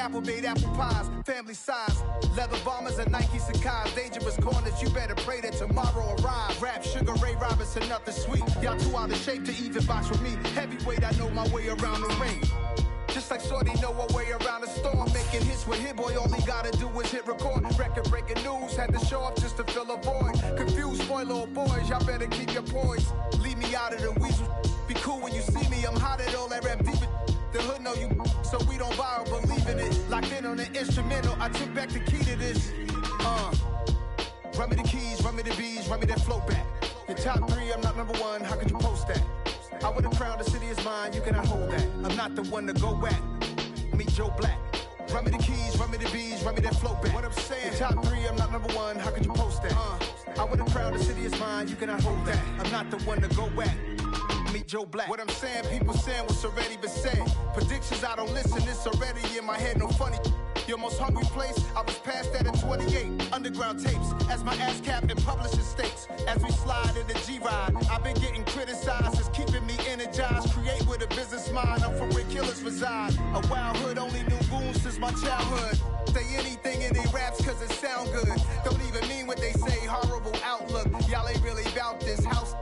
apple made apple pies, family size. Leather bombers and Nike Sacai's. Dangerous corners, you better pray that tomorrow arrives. Rap, Sugar Ray Robinson, nothing sweet. Y'all too out of shape to even box with me. Heavyweight, I know my way around the ring. Just like Shorty know her way around the storm. Making hits with Hit Boy, all he gotta do is hit record. Record breaking news, had to show up just to fill a void. Confused, spoiled little boys, y'all better keep your poise. Leave me out of the weasel. Be cool when you see me, I'm hot at all that rap deep. The hood know you, so we don't borrow, believe in it. Locked in on the instrumental, I took back the key to this. Run me the keys, run me the bees, run me that flow back. Your top 3, I'm not number 1, how could you post that? I would have crowned the city is mine, you cannot hold that. I'm not the one to go back. Meet Joe Black. Run me the keys, run me the bees, run me that flow back. What I'm saying, your top 3, I'm not number 1, how could you post that? I would have crowned the city is mine, you cannot hold that. I'm not the one to go back. Meet Joe Black. What I'm saying, people saying what's already been said. Predictions, I don't listen, it's already in my head, no funny. Your most hungry place, I was past that at 28. Underground tapes, as my ass cap in publishing states. As we slide in the G-Ride, I've been getting criticized, it's keeping me energized. Create with a business mind, I'm from where killers reside. A wild hood, only knew goons since my childhood. Say anything in they raps cause it sound good. Don't even mean what they say, horrible outlook. Y'all ain't really about this house.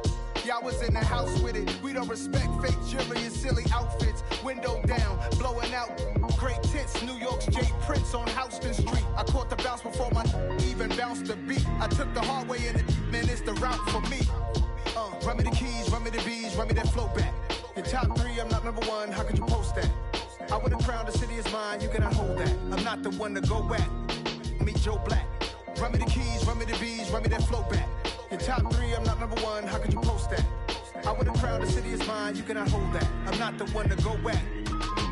Y'all was in the house with it. We don't respect fake jewelry and silly outfits. Window down, blowing out great tits. New York's J. Prince on Houston Street. I caught the bounce before my even bounced the beat. I took the hard way in it, man, it's the route for me. Run me the keys, run me the bees, run me that flow back. Your top 3, I'm not number 1, how could you post that? I would have crowned the city is mine, you cannot hold that. I'm not the one to go back. Meet Joe Black. Run me the keys, run me the bees, run me that flow back. Your top 3, I'm not number 1, how could you post that? I would have crowned the city is mine, you cannot hold that. I'm not the one to go back.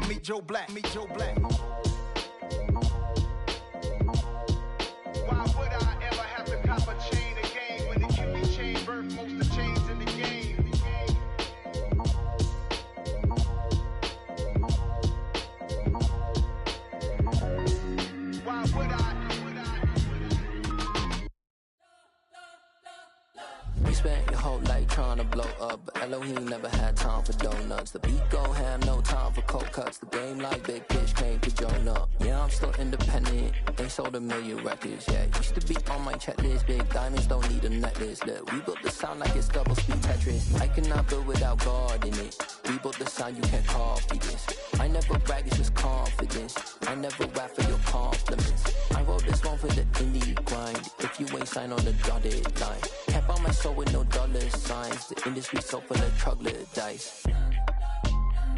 Meet Joe Black, meet Joe Black. Why would I ever have to cop a chain again when the QB chain birth most of the chains in the game? Why would I? We spent your whole life trying to blow up, but Elohim never had time for donuts. The beat gon' have no time for cold cuts. The game like Big Pitch came to join up. Yeah, I'm still independent, ain't sold a million records. Yeah, used to be on my checklist. Big diamonds don't need a necklace. Look, we built the sound like it's double speed Tetris. I cannot build without God in it. We built the sound, you can't copy this. I never brag, it's just confidence. I never rap for your compliments. I wrote this one for the indie grind. If you ain't signed on the dotted line, can't buy my soul with no dollar signs. The industry so full of troglodytes.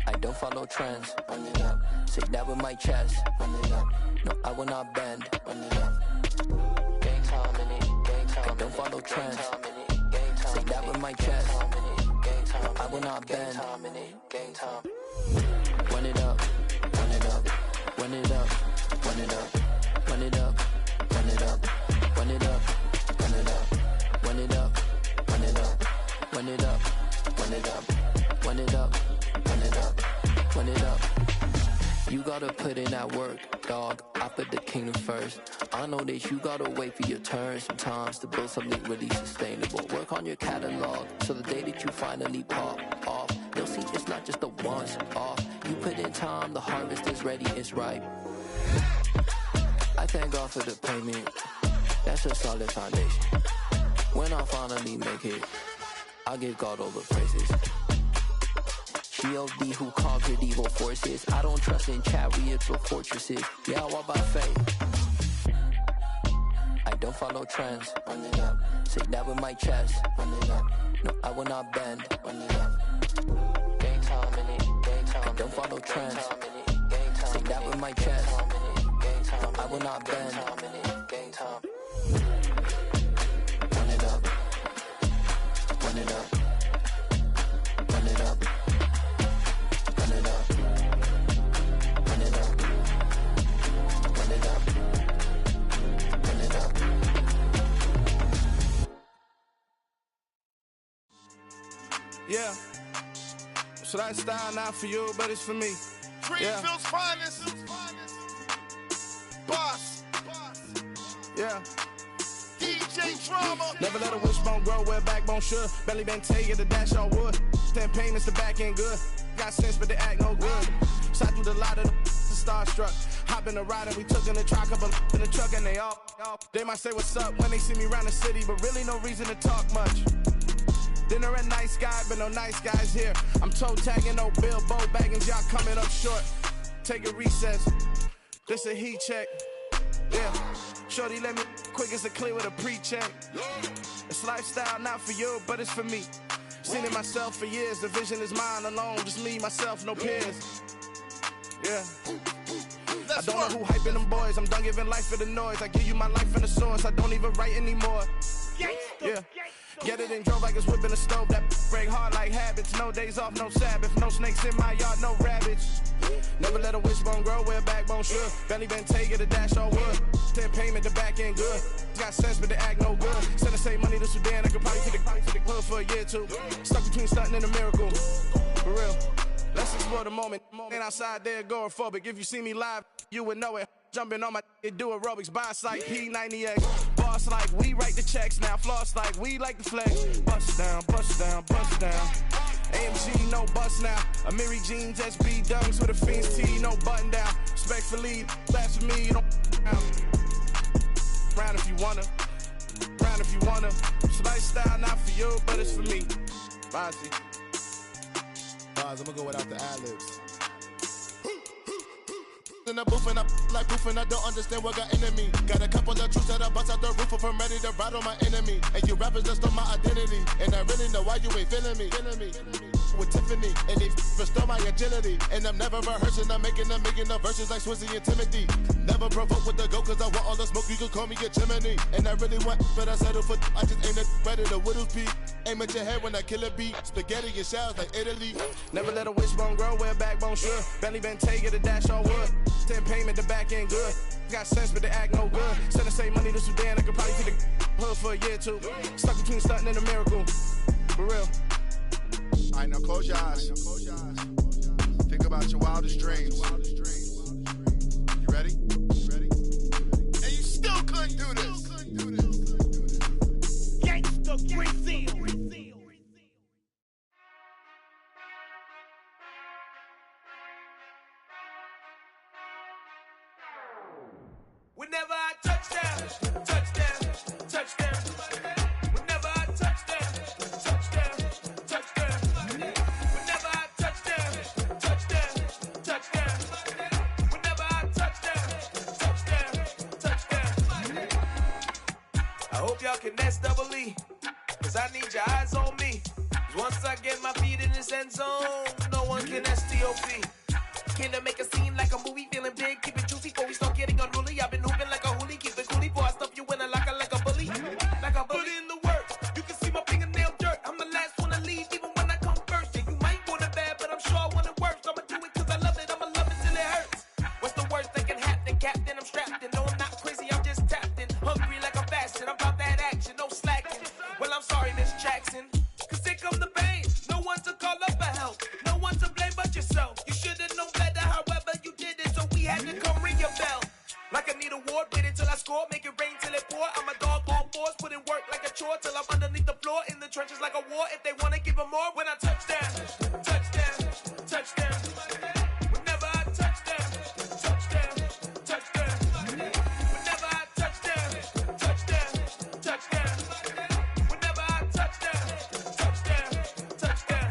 I don't follow trends. Run it up. Say that with my chest. Run it up. No, I will not bend. Run it up. Gang time in it. Gang time. I don't follow trends. Say that with my chest. No, I will not bend. Gang time. Run it up. Run it up. Run it up. Run it up. Run it up. Run it up. Run it up. Run it up. Run it up. Run it up. Run it up. Run it up. Run it up. Run it up. Run it up. You gotta put in that work, dog. I put the kingdom first. I know that you gotta wait for your turn sometimes to build something really sustainable. Work on your catalog so the day that you finally pop off, you'll see it's not just a once off. You put in time, the harvest is ready, it's ripe. I thank God for the payment. That's a solid foundation. When I finally make it, I give God all the praises. G.O.D. who conquered evil forces. I don't trust in chariots or fortresses. Yeah, I walk by faith. I don't follow trends. Run it up. Say that with my chest. Run it up. No, I will not bend. Run it up. Gang time in it. Gang time. I don't follow trends. Say that with my chest. No, I will not bend. Gang time. Run it up. Run it up. Run it up. Run it up. Run it up. Run it up. Run it up. Yeah. So that style not for you, but it's for me. Greenfield's finest. Boss. Yeah. DJ Drama. Never let a wishbone grow where a backbone should. Belly been tell you the dash on wood. Then payments the back end good. Got sense, but they act no good. So I do the lot of the starstruck. Hop in the ride and we took in the truck up in the truck and they all. They might say what's up when they see me around the city, but really no reason to talk much. Dinner at Nice Guy, but no nice guys here. I'm toe tagging, no Bilbo Baggins, y'all coming up short. Take a recess. This a heat check. Yeah. Shorty let me quick as a clear with a pre-check. It's lifestyle, not for you, but it's for me. Seen it myself for years. The vision is mine alone. Just me, myself, no peers. Yeah. I don't know who hyping them boys. I'm done giving life for the noise. I give you my life in the source. I don't even write anymore. Yeah. Get it and drove like it's whipping a stove. That break hard like habits. No days off, no Sabbath. No snakes in my yard, no rabbits. Never let a wishbone grow where a backbone should. Belly been take it, a dash all wood. 10 payment, the back end good. Got sense, but they act no good. Send the same money to Sudan. I could probably take the hood for a year or two. Stuck between stunting and a miracle. For real. Let's explore the moment. Ain't outside there agoraphobic. If you see me live, you would know it. Jumping on my do aerobics, boss like P90X. Boss like we write the checks now. Floss like we like the flex. Bust down, bust down, bust down. AMG, no bust now. Amiri jeans, SB dunks with a Fiends T, no button down. Respectfully, blasphemy, you don't round if you wanna. Round if you wanna. It's lifestyle, not for you, but it's for me. Bozzy. I'm gonna go without the ad-libs. In the booth and I like proof and I don't understand what got into me. Got a couple of truths that I bust out the roof if I'm ready to ride on my enemy. And you rappers just stole my identity. And I really know why you ain't feeling me. With Tiffany, and they restore my agility. And I'm never rehearsing, I'm making the verses like Swizzy and Timothy. Never provoke with the go, cause I want all the smoke, you can call me a chimney. And I really want, but I settle for, I just ain't ready to whittles peak. Aim at your head when I kill a beat. Spaghetti and shells like Italy. Never let a wishbone grow where a backbone should. Belly been take it, a dash all wood. 10 payment, the back end good. Got sense, but they act no good. Send the same money to Sudan, I could probably take the hood for a year or two. Stuck between stunting and a miracle. For real. All right, now close your eyes. Think about your wildest dreams. You ready? And you still couldn't do this. Gangsta Brazil. Whenever I touchdown, touchdown, touchdown. Whenever I touchdown, touchdown, touchdown. Whenever I touchdown, touchdown, touchdown. Whenever I touchdown, touchdown. I hope y'all can S-double-E, cause I need your eyes on me. Cause once I get my feet in this end zone, no one can S-T-O-P. Can I make a scene like a movie, feeling big, keep it juicy before we start getting unruly. I've been hooping like a hoolie, keep it coolie before I stuff you in a locker like a bully. Like a bully. Put in the work, you can see my fingernail dirt. I'm the last one to leave, even when I come first. Yeah, you might want it bad, but I'm sure I want it worse. I'ma do it cause I love it, I'ma love it till it hurts. What's the worst that can happen, Captain? I'm strapped in, no I'm not crazy, I'm just tapped in. Hungry like I'm fasting, I'm about that action, no slacking. Well, I'm sorry, Miss Jackson, cause here come the pain. No one to call up for help, no one to blame but yourself. You should've known better, however you did it, so we had to come ring your bell. Like I need a ward, wait until I score, make it rain till it pour. I'm a dog on fours, put in work like a chore till I'm underneath the floor, in the trenches like a war. If they wanna give them more, when I touchdown, touchdown, touchdown. Whenever I touchdown, touchdown, touchdown. Whenever I touchdown, touchdown, touchdown. Whenever I touchdown, touchdown, touchdown.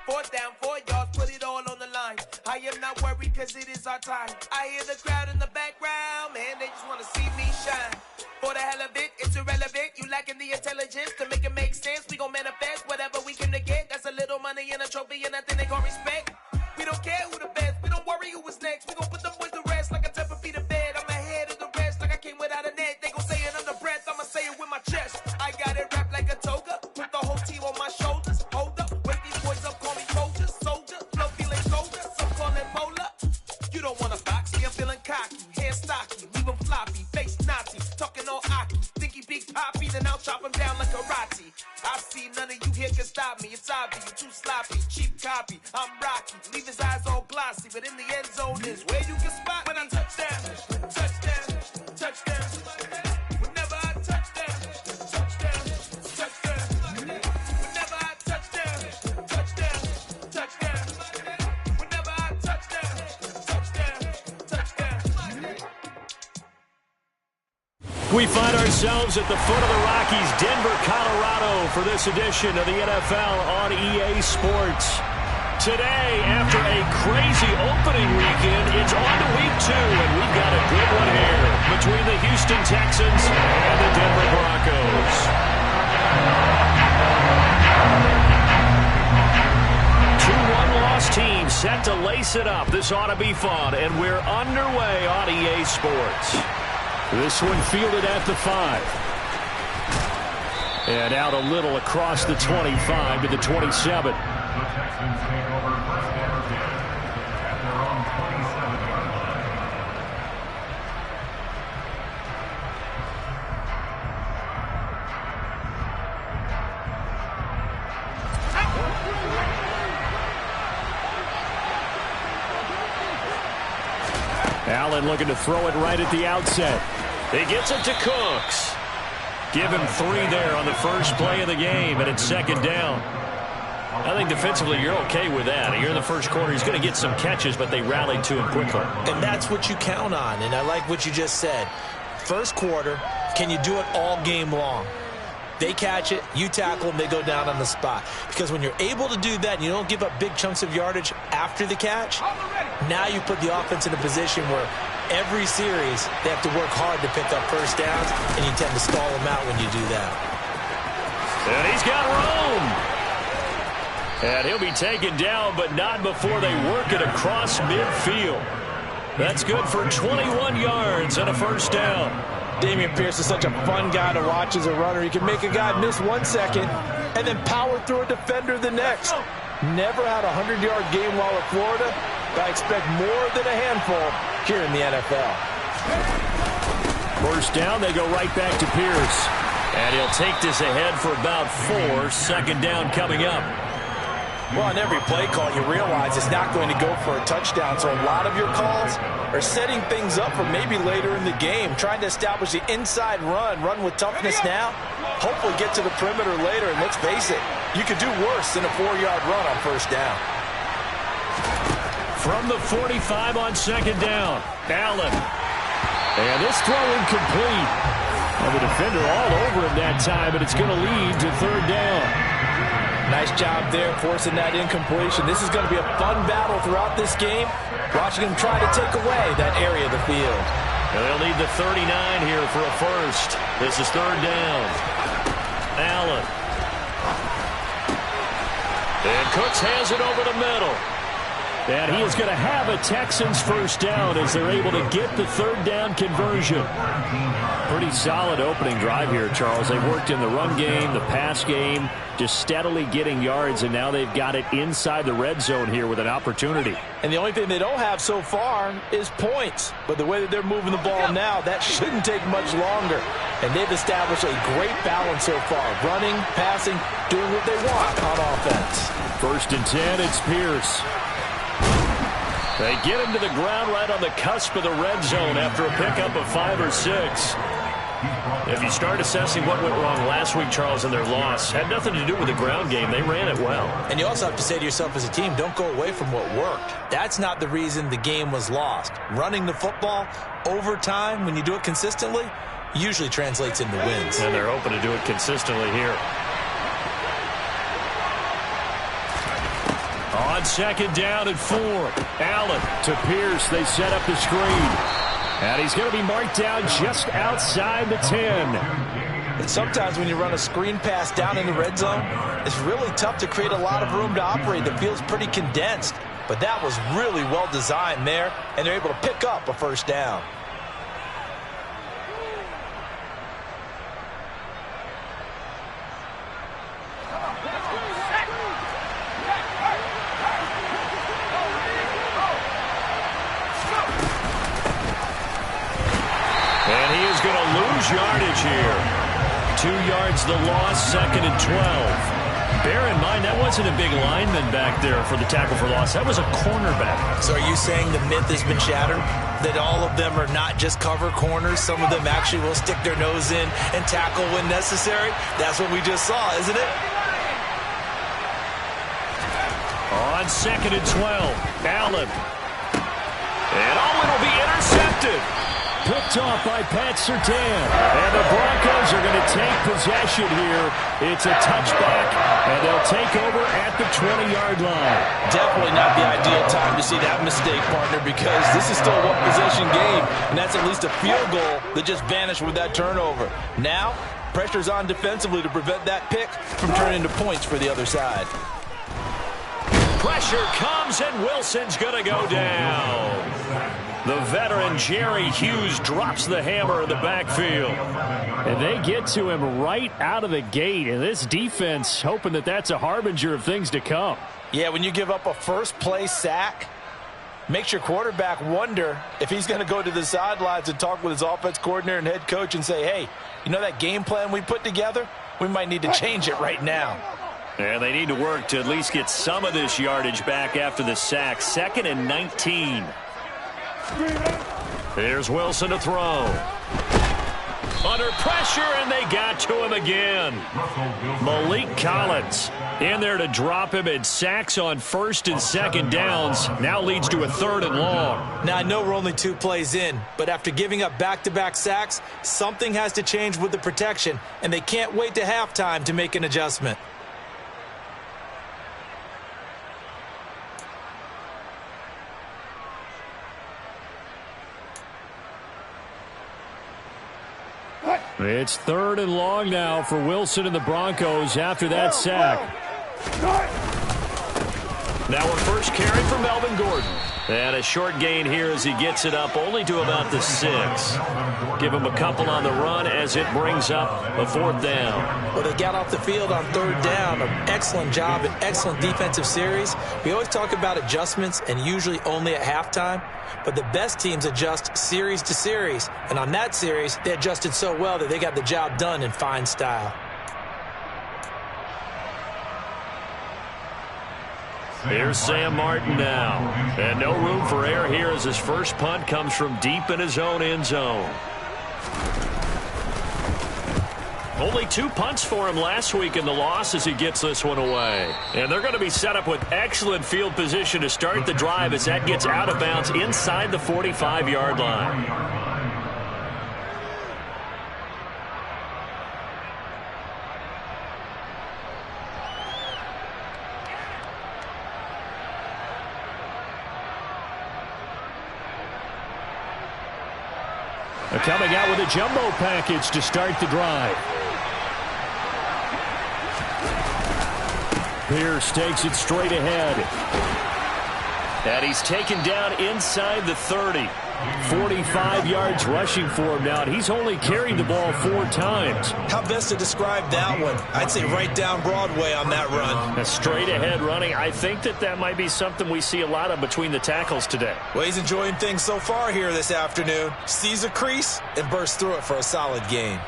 4th down, 4 yards, put it all on the line. I am not worried cause it is our time. I hear the crowd in the background, man, they just wanna see me shine. For the hell of it, it's irrelevant. You lacking the intelligence to make it make sense. We gon' manifest whatever we came to get. That's a little money and a trophy and nothing they gon' respect. We don't care who the best, we don't worry who was next. We gon' put them boys to rest like a Tempur to bed. I'm ahead of the rest like I came without a net. They gon' say it under breath, I'ma say it with my chest. I got it wrapped like a toga, put the whole team on my shoulders. Hold up, wake these boys up, call me soldier, flow feeling colder, some call it molar. You don't wanna box me, I'm feeling cocky, hair stocky, leave him floppy, face Nazi, talking all aki, think he big poppy, then I'll chop him down like karate. I see none of you here can stop me, it's obvious, you too sloppy, cheap copy, I'm rocky, leave his eyes all glossy, but in the end zone is where you can spot when I touchdown, touchdown, touchdown. Whenever I touchdown, touchdown, touchdown. Whenever I touchdown, touchdown, touchdown. Whenever I touchdown, touchdown, We find ourselves at the foot of the Rockies, Denver, Colorado, for this edition of the NFL on EA Sports. Today, after a crazy opening weekend, it's on to week 2, and we've got a good one here between the Houston Texans and the Denver Broncos. Two one-loss teams set to lace it up. This ought to be fun, and we're underway on EA Sports. This one fielded at the 5. And out a little across the 25 to the 27. Allen looking to throw it right at the outset. He gets it to Cooks. Give him 3 there on the first play of the game, and it's second down. I think defensively you're okay with that. You're in the first quarter. He's going to get some catches, but they rallied to him quickly. And that's what you count on, and I like what you just said. First quarter, can you do it all game long? They catch it, you tackle them, they go down on the spot. Because when you're able to do that and you don't give up big chunks of yardage after the catch, now you put the offense in a position where every series they have to work hard to pick up first downs, and you tend to stall them out when you do that. And he's got room. And he'll be taken down, but not before they work it across midfield. That's good for 21 yards and a first down. Dameon Pierce is such a fun guy to watch as a runner. He can make a guy miss 1 second and then power through a defender the next. Never had a 100-yard game while at Florida, but I expect more than a handful here in the NFL. First down, they go right back to Pierce. And he'll take this ahead for about 4. Second down coming up. Well, on every play call, you realize it's not going to go for a touchdown. So a lot of your calls are setting things up for maybe later in the game, trying to establish the inside run with toughness now, hopefully get to the perimeter later. And let's face it, you could do worse than a 4-yard run on first down. From the 45 on second down, Allen. And this throw incomplete. And the defender all over him that time, but it's going to lead to third down. Nice job there forcing that incompletion. This is going to be a fun battle throughout this game. Watching him try to take away that area of the field. And they'll need the 39 here for a first. This is third down. Allen. And Cooks has it over the middle. And he is going to have a Texans first down as they're able to get the third down conversion. Pretty solid opening drive here, Charles. They worked in the run game, the pass game, just steadily getting yards, and now they've got it inside the red zone here with an opportunity. And the only thing they don't have so far is points. But the way that they're moving the ball now, that shouldn't take much longer. And they've established a great balance so far. Running, passing, doing what they want on offense. First and 10, it's Pierce. They get him to the ground right on the cusp of the red zone after a pickup of 5 or 6. If you start assessing what went wrong last week, Charles, in their loss, had nothing to do with the ground game. They ran it well. And you also have to say to yourself as a team, don't go away from what worked. That's not the reason the game was lost. Running the football over time, when you do it consistently, usually translates into wins. And they're hoping to do it consistently here. On second down and 4. Allen to Pierce. They set up the screen. And he's going to be marked down just outside the 10. And sometimes when you run a screen pass down in the red zone, it's really tough to create a lot of room to operate. The field's pretty condensed. But that was really well designed there, and they're able to pick up a first down. And he is going to lose yardage here. 2 yards the loss, second and 12. Bear in mind, that wasn't a big lineman back there for the tackle for loss. That was a cornerback. So are you saying the myth has been shattered? That all of them are not just cover corners? Some of them actually will stick their nose in and tackle when necessary? That's what we just saw, isn't it? On second and 12, Allen. And it'll be intercepted. Picked picked off by Pat Surtain. And the Broncos are going to take possession here. It's a touchback, and they'll take over at the 20-yard line. Definitely not the ideal time to see that mistake, partner, because this is still a one-possession game, and that's at least a field goal that just vanished with that turnover. Now, pressure's on defensively to prevent that pick from turning into points for the other side. Pressure comes, and Wilson's going to go down. The veteran Jerry Hughes drops the hammer in the backfield. And they get to him right out of the gate. And this defense hoping that that's a harbinger of things to come. Yeah, when you give up a first-play sack, makes your quarterback wonder if he's going to go to the sidelines and talk with his offense coordinator and head coach and say, hey, you know that game plan we put together? We might need to change it right now. And they need to work to at least get some of this yardage back after the sack. 2nd and 19. Here's Wilson to throw. Under pressure, and they got to him again. Malik Collins in there to drop him, and sacks on 1st and 2nd downs. Now leads to a 3rd and long. Now, I know we're only 2 plays in, but after giving up back-to-back sacks, something has to change with the protection, and they can't wait to halftime to make an adjustment. It's 3rd and long now for Wilson and the Broncos after that sack. Now a first carry for Melvin Gordon. And a short gain here as he gets it up only to about the 6. Give him a couple on the run as it brings up a 4th down. Well, they got off the field on 3rd down. An excellent job, an excellent defensive series. We always talk about adjustments and usually only at halftime. But the best teams adjust series to series. And on that series, they adjusted so well that they got the job done in fine style. Here's Sam Martin now. And no room for error here as his first punt comes from deep in his own end zone. Only 2 punts for him last week in the loss as he gets this one away. And they're going to be set up with excellent field position to start the drive as that gets out of bounds inside the 45-yard line. Coming out with a jumbo package to start the drive. Pierce takes it straight ahead. And he's taken down inside the 30. 45 yards rushing for him now. He's only carried the ball 4 times. How best to describe that one? I'd say right down Broadway on that run. A straight ahead running. I think that might be something we see a lot of between the tackles today. Well, he's enjoying things so far here this afternoon. Sees a crease and bursts through it for a solid gain.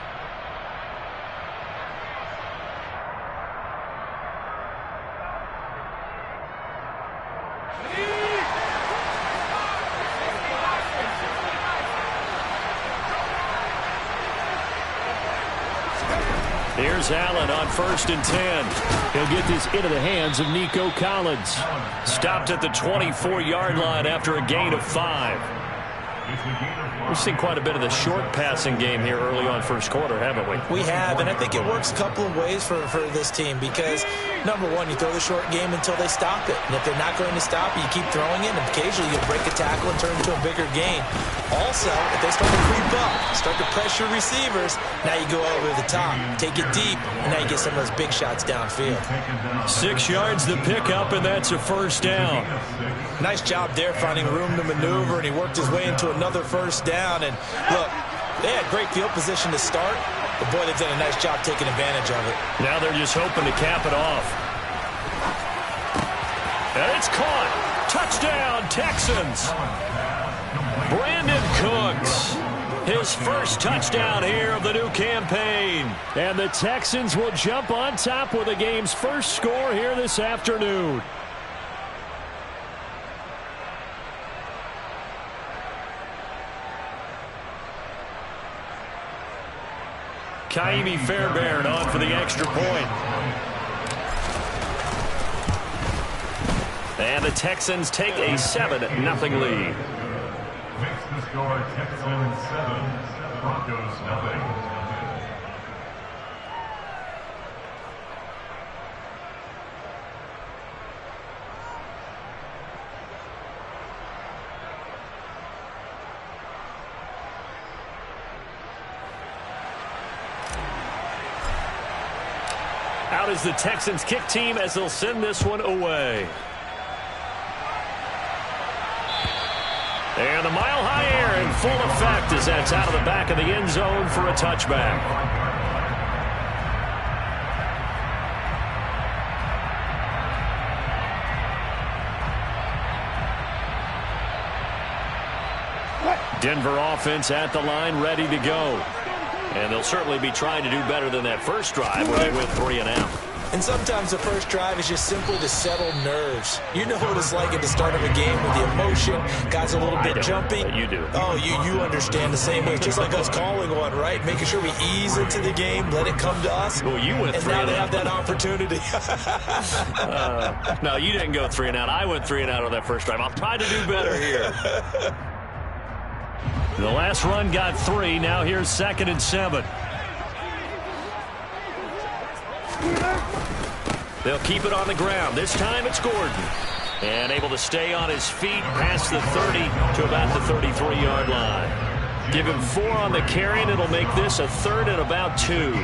Here's Allen on 1st and 10. He'll get this into the hands of Nico Collins. Stopped at the 24-yard line after a gain of 5. We've seen quite a bit of the short passing game here early on first quarter, haven't we? We have, and I think it works a couple of ways for this team because, number one, you throw the short game until they stop it. And if they're not going to stop it, you keep throwing it, and occasionally you'll break a tackle and turn it into a bigger gain. Also, if they start to creep up, start to pressure receivers, now you go over the top, take it deep, and now you get some of those big shots downfield. 6 yards to pick up, and that's a first down. Nice job there finding room to maneuver, and he worked his way into another first down. And look, they had great field position to start, but boy, they've done a nice job taking advantage of it. Now they're just hoping to cap it off. And it's caught. Touchdown, Texans. Brandon Cooks, his first touchdown here of the new campaign. And the Texans will jump on top with the game's first score here this afternoon. Kaimi Fairbairn on for the extra point. And the Texans take a 7-0 lead. The score, Texans 7, Broncos nothing. Out is the Texans kick team as they'll send this one away. And the mile-high air in full effect as that's out of the back of the end zone for a touchback. Denver offense at the line, ready to go. And they'll certainly be trying to do better than that first drive where they went 3 and out. And sometimes the first drive is just simply to settle nerves. You know what it's like at the start of a game with the emotion. Guys a little bit jumpy. You do. Oh, you understand the same way. It's just like us calling one, right? Making sure we ease into the game, let it come to us. Well, you went 3 and out. And now they have that opportunity. No, you didn't go 3 and out. I went 3 and out on that first drive. I'll try to do better here. The last run got 3. Now here's 2nd and 7. They'll keep it on the ground. This time it's Gordon. And able to stay on his feet past the 30 to about the 33-yard line. Give him 4 on the carry, and it'll make this a 3rd and about 2.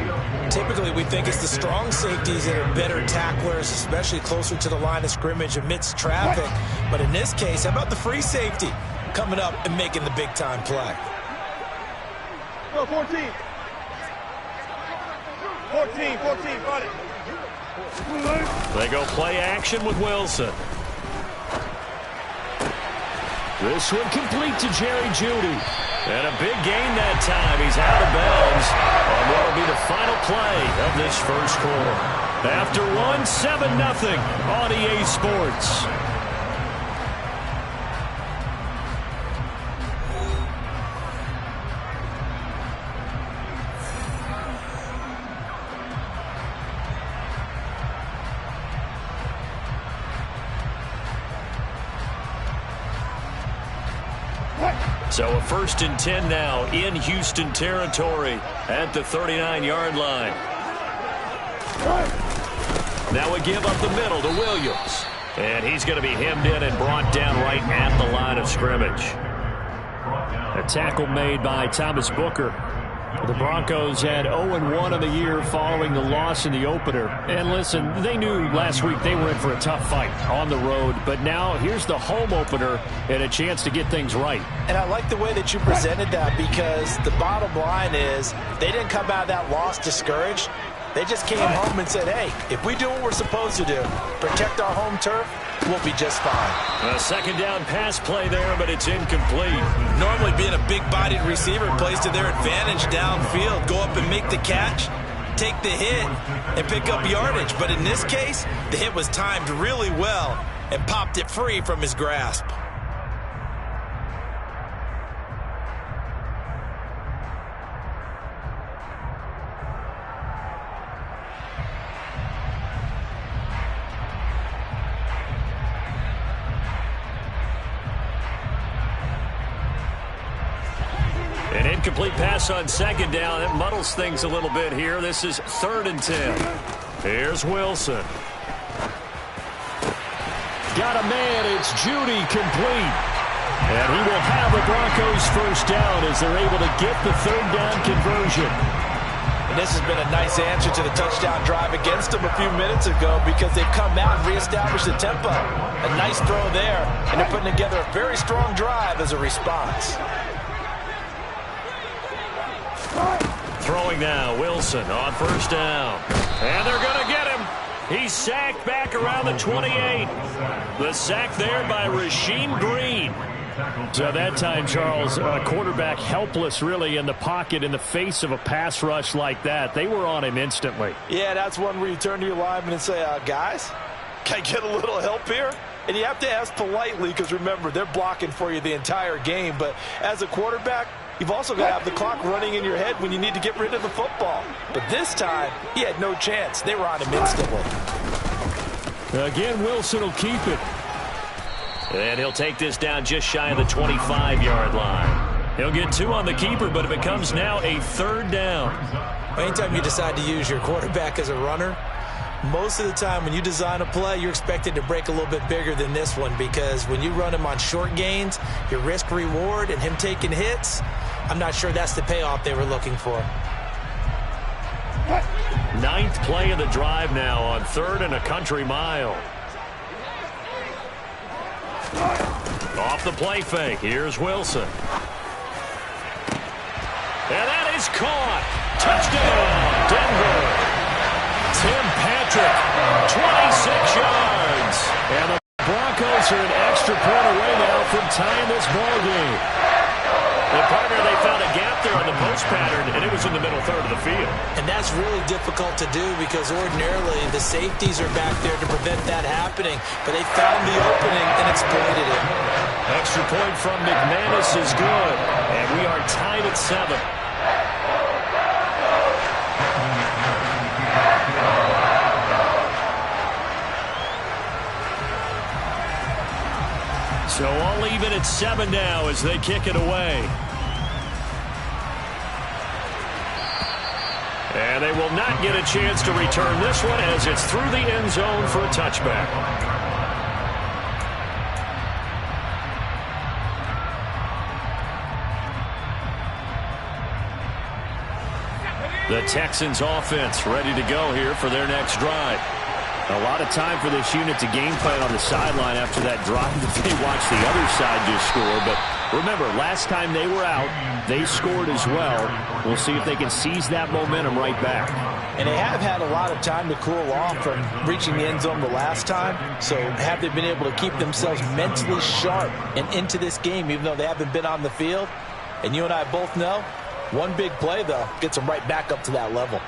Typically, we think it's the strong safeties that are better tacklers, especially closer to the line of scrimmage amidst traffic. But in this case, how about the free safety coming up and making the big-time play? Go, 14. 14, got it. They go play action with Wilson. This one complete to Jerry Jeudy. And a big gain that time. He's out of bounds on what will be the final play of this first quarter. After 7-0 on EA Sports. So a 1st and 10 now in Houston territory at the 39-yard line. Now we give up the middle to Williams. And he's going to be hemmed in and brought down right at the line of scrimmage. A tackle made by Thomas Booker. The Broncos had 0-1 in the year following the loss in the opener. And listen, they knew last week they were in for a tough fight on the road. But now here's the home opener and a chance to get things right. And I like the way that you presented that, because the bottom line is they didn't come out of that loss discouraged. They just came home and said, hey, if we do what we're supposed to do, protect our home turf, we'll be just fine. A 2nd down pass play there, but it's incomplete. Normally being a big-bodied receiver plays to their advantage downfield. Go up and make the catch, take the hit, and pick up yardage. But in this case, the hit was timed really well and popped it free from his grasp. An incomplete pass on 2nd down. It muddles things a little bit here. This is 3rd and 10. Here's Wilson. Got a man. It's Jeudy complete. And he will have the Broncos 1st down as they're able to get the 3rd down conversion. And this has been a nice answer to the touchdown drive against them a few minutes ago, because they've come out and reestablished the tempo. A nice throw there, and they're putting together a very strong drive as a response. Throwing now, Wilson on 1st down. And they're going to get him. He's sacked back around the 28. The sack there by Rasheem Green. So that time, Charles, quarterback helpless really in the pocket in the face of a pass rush like that. They were on him instantly. Yeah, that's one where you turn to your lineman and say, guys, can I get a little help here? And you have to ask politely, because remember, they're blocking for you the entire game. But as a quarterback, you've also got to have the clock running in your head when you need to get rid of the football. But this time, he had no chance. They were on him instantly. Again, Wilson will keep it. And he'll take this down just shy of the 25-yard line. He'll get 2 on the keeper, but it becomes now a 3rd down. Anytime you decide to use your quarterback as a runner, most of the time when you design a play, you're expected to break a little bit bigger than this one, because when you run him on short gains, your risk-reward and him taking hits, I'm not sure that's the payoff they were looking for. 9th play of the drive now on 3rd and a country mile. Off the play fake. Here's Wilson. And that is caught. Touchdown, Denver. Tim Patrick, 26 yards. And the Broncos are an extra point away now from tying this ball game. The partner, they found a gap there on the post pattern, and it was in the middle third of the field. And that's really difficult to do, because ordinarily the safeties are back there to prevent that happening. But they found the opening and exploited it. Extra point from McManus is good. And we are tied at 7. So all even at 7 now as they kick it away. And they will not get a chance to return this one, as it's through the end zone for a touchback. The Texans offense ready to go here for their next drive. A lot of time for this unit to game plan on the sideline after that drive that they watched the other side just score. But remember, last time they were out, they scored as well. We'll see if they can seize that momentum right back. And they have had a lot of time to cool off from reaching the end zone the last time. So have they been able to keep themselves mentally sharp and into this game, even though they haven't been on the field? And you and I both know, one big play, though, gets them right back up to that level.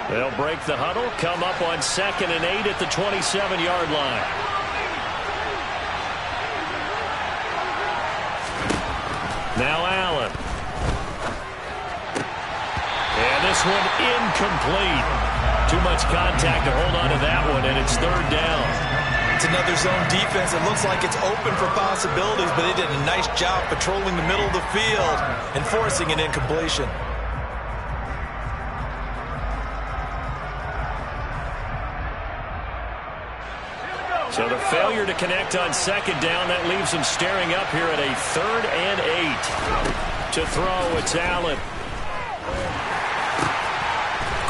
They'll break the huddle, come up on 2nd and 8 at the 27-yard line. Now Allen. And this one incomplete. Too much contact to hold on to that one, and it's 3rd down. It's another zone defense. It looks like it's open for possibilities, but they did a nice job patrolling the middle of the field and forcing an incompletion. So the failure to connect on 2nd down, that leaves them staring up here at a 3rd and 8. To throw, it's Allen.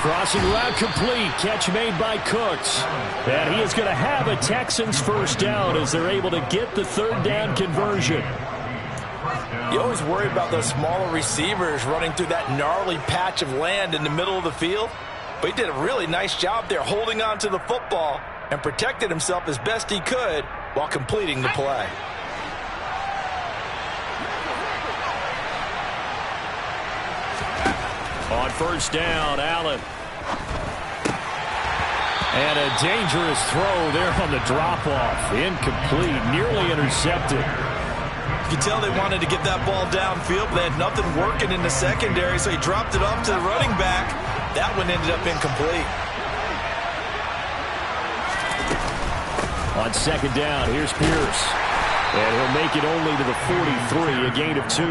Crossing route complete. Catch made by Cooks. And he is going to have a Texans first down as they're able to get the 3rd down conversion. You always worry about those smaller receivers running through that gnarly patch of land in the middle of the field. But he did a really nice job there holding on to the football and protected himself as best he could while completing the play. On 1st down, Allen. And a dangerous throw there on the drop-off. Incomplete, nearly intercepted. You can tell they wanted to get that ball downfield, but they had nothing working in the secondary, so he dropped it off to the running back. That one ended up incomplete. On 2nd down, here's Pierce. And he'll make it only to the 43, a gain of 2.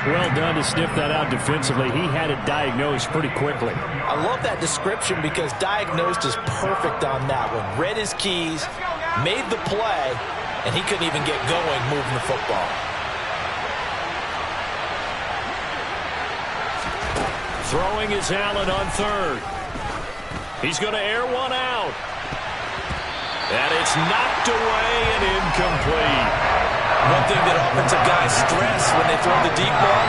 Well done to sniff that out defensively. He had it diagnosed pretty quickly. I love that description because diagnosed is perfect on that one. Read his keys, made the play, and he couldn't even get going moving the football. Throwing is Allen on 3rd. He's going to air one out. And it's knocked away and incomplete. One thing that offensive guys stress when they throw the deep ball,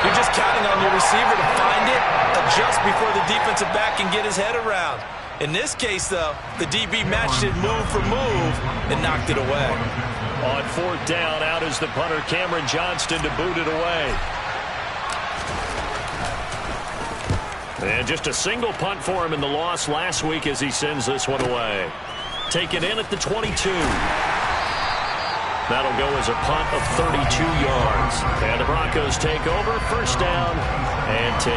you're just counting on your receiver to find it, adjust before the defensive back can get his head around. In this case, though, the DB matched it move for move and knocked it away. On 4th down, out is the punter, Cameron Johnston, to boot it away. And just a single punt for him in the loss last week as he sends this one away. Taken in at the 22. That'll go as a punt of 32 yards. And the Broncos take over, 1st down and 10.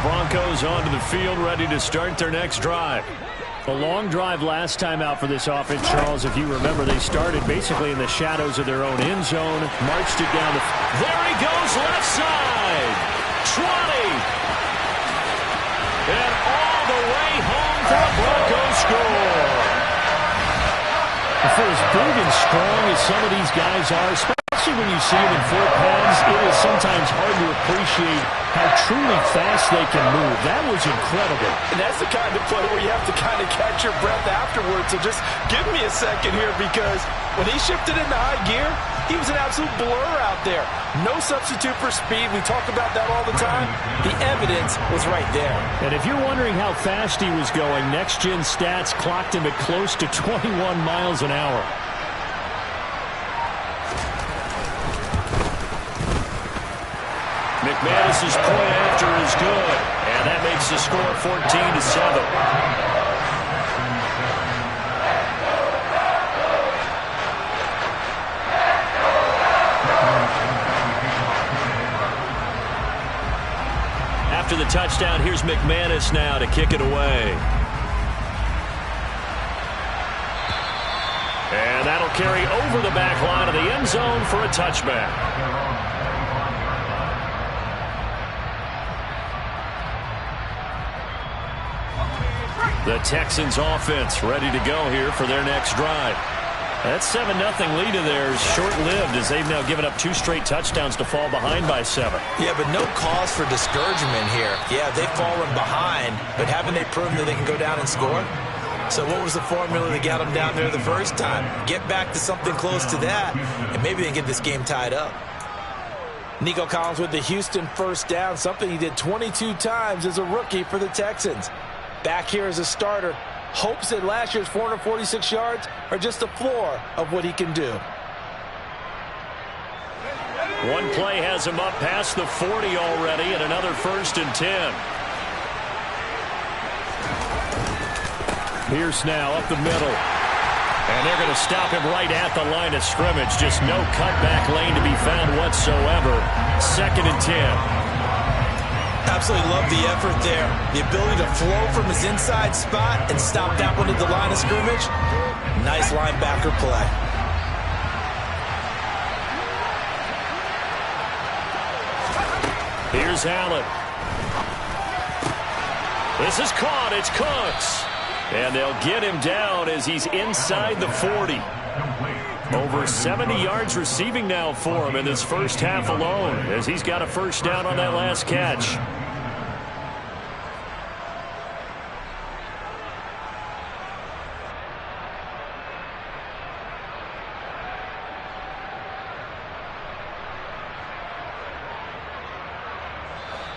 Broncos onto the field, ready to start their next drive. A long drive last time out for this offense, Charles. If you remember, they started basically in the shadows of their own end zone, marched it down the... There he goes, left side! 20! And all the way home for the Broncos score! For as big and strong as some of these guys are, especially when you see them in full pads, it is sometimes hard to appreciate how truly fast they can move. That was incredible. And that's the kind of play where you have to kind of catch your breath afterwards. So just give me a second here, because when he shifted into high gear, he was an absolute blur out there. No substitute for speed. We talk about that all the time. The evidence was right there. And if you're wondering how fast he was going, next-gen stats clocked him at close to 21 miles an hour. McManus's point after is good, and that makes the score 14-7. After the touchdown, here's McManus now to kick it away. And that'll carry over the back line of the end zone for a touchback. The Texans offense ready to go here for their next drive. That 7-0 lead of theirs short-lived, as they've now given up 2 straight touchdowns to fall behind by 7. Yeah, but no cause for discouragement here. Yeah, they've fallen behind, but haven't they proven that they can go down and score? So what was the formula that got them down there the first time? Get back to something close to that, and maybe they can get this game tied up. Nico Collins with the Houston first down, something he did 22 times as a rookie for the Texans. Back here as a starter, hopes that last year's 446 yards are just the floor of what he can do. One play has him up past the 40 already, and another 1st and 10. Pierce now up the middle. And they're going to stop him right at the line of scrimmage. Just no cutback lane to be found whatsoever. 2nd and 10. Absolutely love the effort there. The ability to flow from his inside spot and stop that one at the line of scrimmage. Nice linebacker play. Here's Allen. This is caught. It's Cooks. And they'll get him down as he's inside the 40. Over 70 yards receiving now for him in this first half alone, as he's got a first down on that last catch.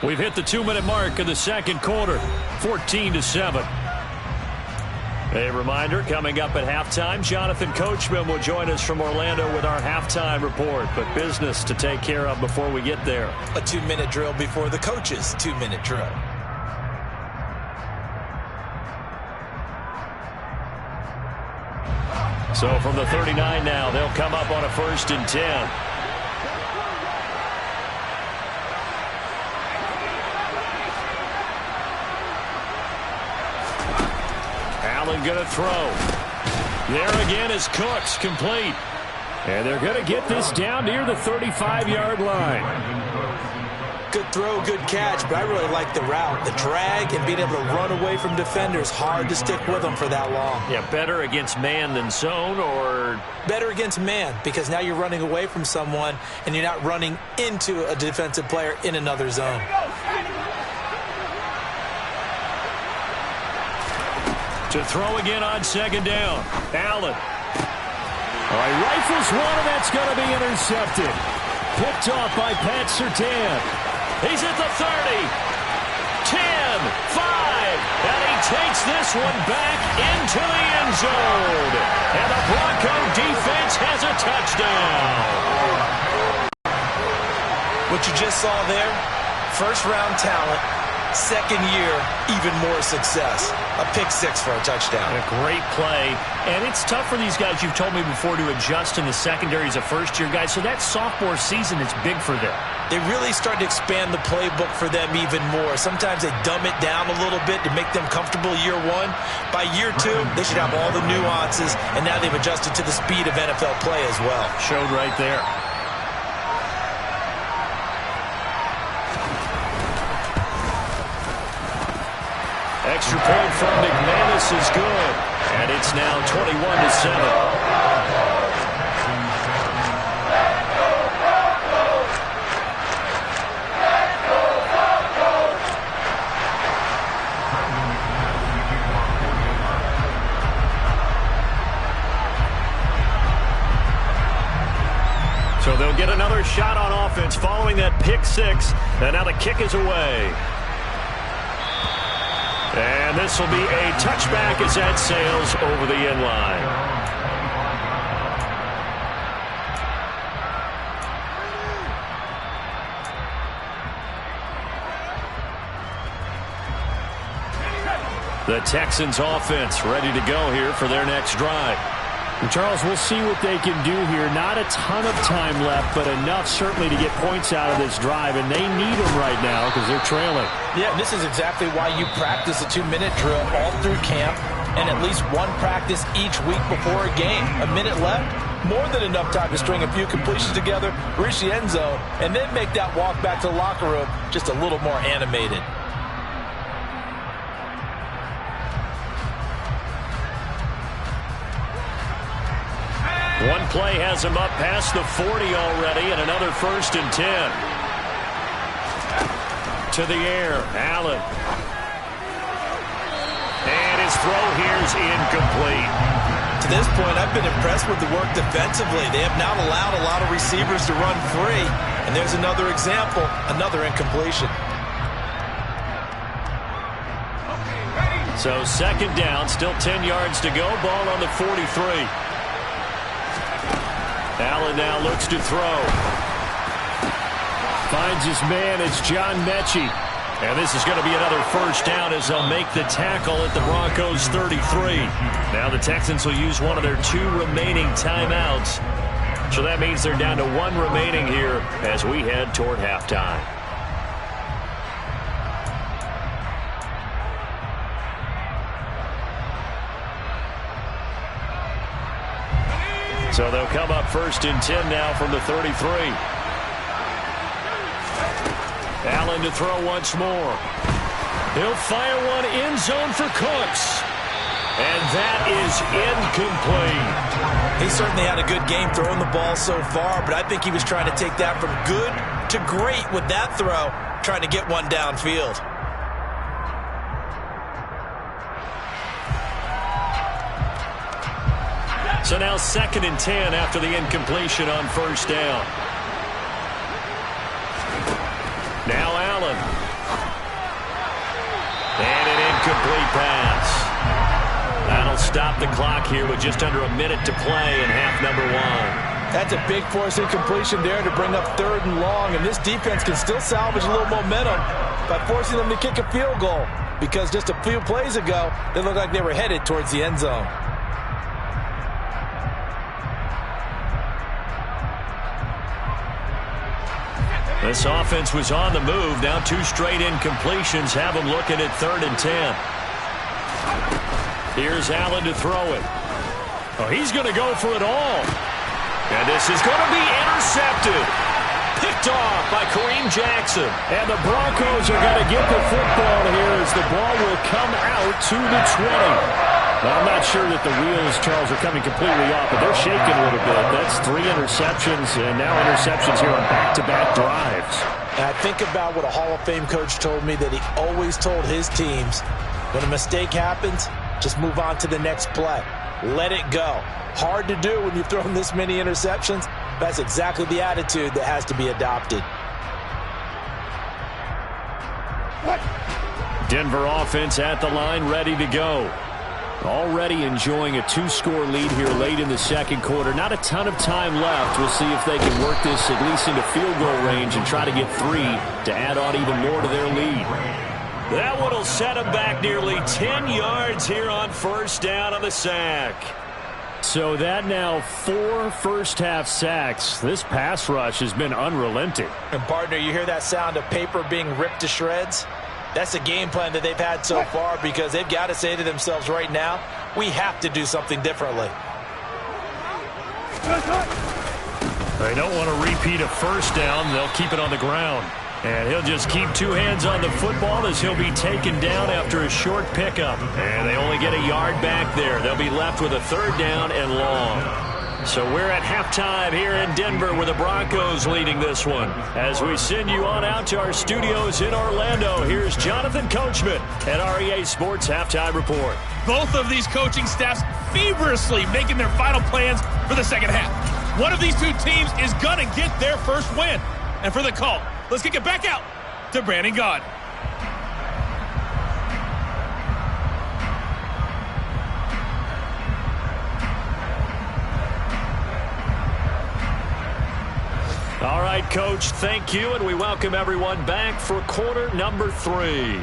We've hit the 2-minute mark of the second quarter, 14-7. A reminder, coming up at halftime, Jonathan Coachman will join us from Orlando with our halftime report, but business to take care of before we get there. A 2-minute drill before the coach's 2-minute drill. So from the 39 now, they'll come up on a 1st and 10. Allen going to throw. There again is Cooks, complete. And they're going to get this down near the 35-yard line. Good throw, good catch, but I really like the route. The drag and being able to run away from defenders. Hard to stick with them for that long. Yeah, better against man than zone, or? Better against man, because now you're running away from someone and you're not running into a defensive player in another zone. To throw again on 2nd down. Allen. All right, rifles one, and that's going to be intercepted. Picked off by Pat Surtain. He's at the 30. 10, 5, and he takes this one back into the end zone. And the Bronco defense has a touchdown. What you just saw there, first-round talent, Second year, even more success. A pick six for a touchdown. A great play. And it's tough for these guys, you've told me before, to adjust in the secondary as a first-year guy. So that sophomore season is big for them. They really start to expand the playbook for them even more. Sometimes they dumb it down a little bit to make them comfortable year one. By year two, they should have all the nuances, and now they've adjusted to the speed of NFL play as well. Showed right there. Extra point from McManus is good. And it's now 21-7. So they'll get another shot on offense following that pick six. And now the kick is away. And this will be a touchback as that sails over the end line. The Texans offense ready to go here for their next drive. And Charles, we'll see what they can do here. Not a ton of time left, but enough certainly to get points out of this drive, and they need them right now because they're trailing. Yeah, this is exactly why you practice a 2-minute drill all through camp and at least one practice each week before a game. A minute left, more than enough time to string a few completions together, reach the end zone, and then make that walk back to the locker room just a little more animated. One play has him up past the 40 already, and another 1st and 10. To the air, Allen. And his throw here is incomplete. To this point, I've been impressed with the work defensively. They have not allowed a lot of receivers to run free. And there's another example, another incompletion. So 2nd down, still 10 yards to go. Ball on the 43. Allen now looks to throw. Finds his man. It's John Mechie. And this is going to be another 1st down as they'll make the tackle at the Broncos 33. Now the Texans will use one of their 2 remaining timeouts. So that means they're down to 1 remaining here as we head toward halftime. So they'll come up 1st and 10 now from the 33. Allen to throw once more. He'll fire one end zone for Cooks. And that is incomplete. He certainly had a good game throwing the ball so far, but I think he was trying to take that from good to great with that throw, trying to get one downfield. So now 2nd and 10 after the incompletion on 1st down. Now Allen. And an incomplete pass. That'll stop the clock here with just under a minute to play in half number 1. That's a big force incompletion there to bring up 3rd and long, and this defense can still salvage a little momentum by forcing them to kick a field goal, because just a few plays ago, they looked like they were headed towards the end zone. This offense was on the move. Now 2 straight incompletions have them looking at 3rd and 10. Here's Allen to throw it. Oh, he's going to go for it all. And this is going to be intercepted. Picked off by Kareem Jackson. And the Broncos are going to get the football here as the ball will come out to the 20. Now, I'm not sure that the wheels, Charles, are coming completely off, but they're shaking a little bit. That's 3 interceptions, and now interceptions here on back-to-back drives. And I think about what a Hall of Fame coach told me, that he always told his teams, when a mistake happens, just move on to the next play. Let it go. Hard to do when you've thrown this many interceptions. That's exactly the attitude that has to be adopted. Denver offense at the line, ready to go. Already enjoying a 2-score lead here late in the 2nd quarter. Not a ton of time left. We'll see if they can work this at least into field goal range and try to get 3 to add on even more to their lead. That one will set him back nearly 10 yards here on first down on the sack. So that now 4 first-half sacks. This pass rush has been unrelenting. And, partner, you hear that sound of paper being ripped to shreds? That's the game plan that they've had so far, because they've got to say to themselves right now, we have to do something differently. They don't want to repeat a first down. They'll keep it on the ground. And he'll just keep 2 hands on the football as he'll be taken down after a short pickup. And they only get a yard back there. They'll be left with a 3rd down and long. So we're at halftime here in Denver with the Broncos leading this one. As we send you on out to our studios in Orlando, here's Jonathan Coachman at REA Sports Halftime Report. Both of these coaching staffs feverishly making their final plans for the second half. One of these 2 teams is going to get their first win. And for the call, let's kick it back out to Brandon Gaudin. All right, Coach, thank you, and we welcome everyone back for quarter number 3.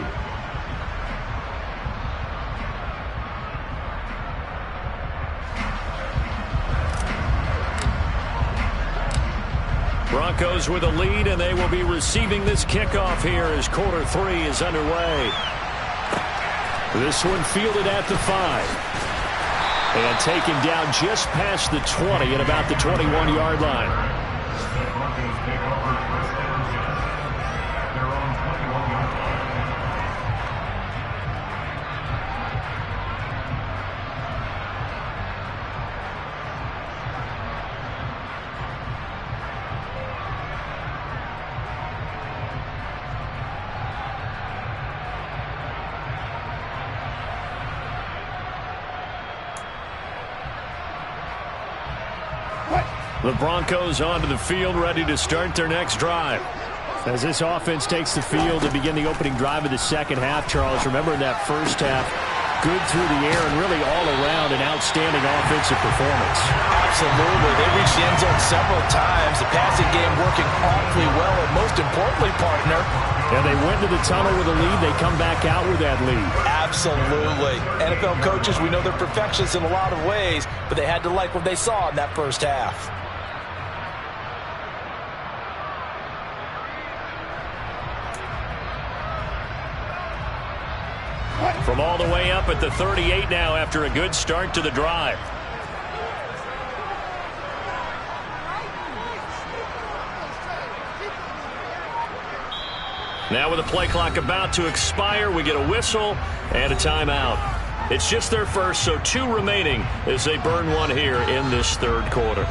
Broncos with a lead, and they will be receiving this kickoff here as quarter 3 is underway. This one fielded at the 5. And taken down just past the 20 at about the 21-yard line. The Broncos take over first down at their own 21-yard line. The Broncos onto the field, ready to start their next drive. As this offense takes the field to begin the opening drive of the second half, Charles, remember in that first half, good through the air and really all around an outstanding offensive performance. Absolutely. They reached the end zone several times. The passing game working awfully well, and most importantly, partner, and they went to the tunnel with a lead. They come back out with that lead. Absolutely. NFL coaches, we know they're perfectionists in a lot of ways, but they had to like what they saw in that first half. From all the way up at the 38 now after a good start to the drive. Now with the play clock about to expire, we get a whistle and a timeout. It's just their first, so 2 remaining as they burn one here in this third quarter.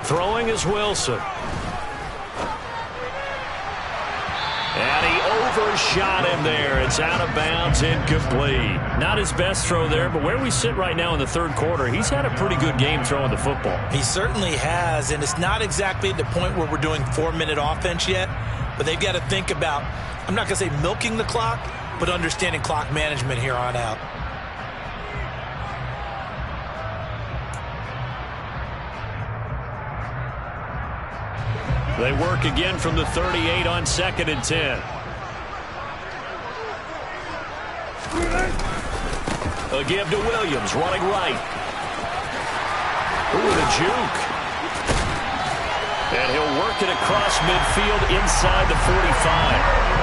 Throwing is Wilson. And he overshot him there. It's out of bounds, incomplete. Not his best throw there, but where we sit right now in the third quarter, he's had a pretty good game throwing the football. He certainly has, and it's not exactly at the point where we're doing 4-minute offense yet, but they've got to think about, I'm not going to say milking the clock, but understanding clock management here on out. They work again from the 38 on 2nd and 10. A give to Williams, running right. Ooh, the juke. And he'll work it across midfield inside the 45.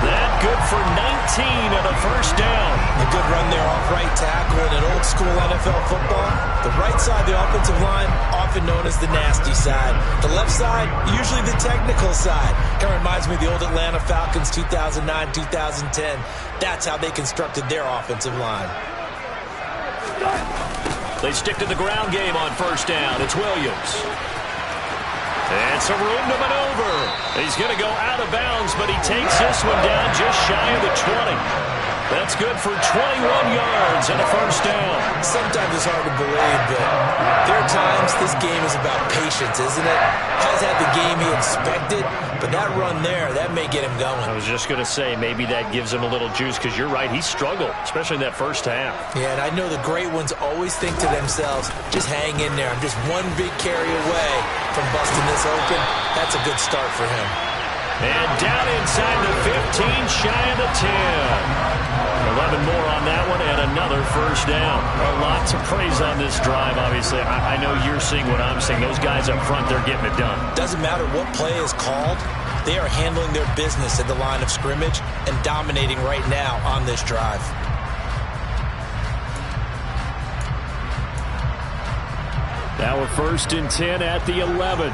That good for 19 and a first down. A good run there off right tackle in an old school NFL football. The right side, the offensive line, often known as the nasty side. The left side, usually the technical side. Kind of reminds me of the old Atlanta Falcons 2009-2010. That's how they constructed their offensive line. They stick to the ground game on first down. It's Williams. And some room to maneuver. He's going to go out of bounds, but he takes this one down just shy of the 20. That's good for 21 yards and a first down. Sometimes it's hard to believe, but there are times this game is about patience, isn't it? Has had the game he expected, but that run there, that may get him going. I was just going to say, maybe that gives him a little juice, because you're right, he struggled, especially in that first half. Yeah, and I know the great ones always think to themselves, just hang in there. I'm just one big carry away from busting this open. That's a good start for him. And down inside the 15, shy of the 10. 11 more on that one, and another first down. A lot to praise on this drive, obviously. I know you're seeing what I'm seeing. Those guys up front, they're getting it done. Doesn't matter what play is called. They are handling their business at the line of scrimmage and dominating right now on this drive. Now a 1st and 10 at the 11.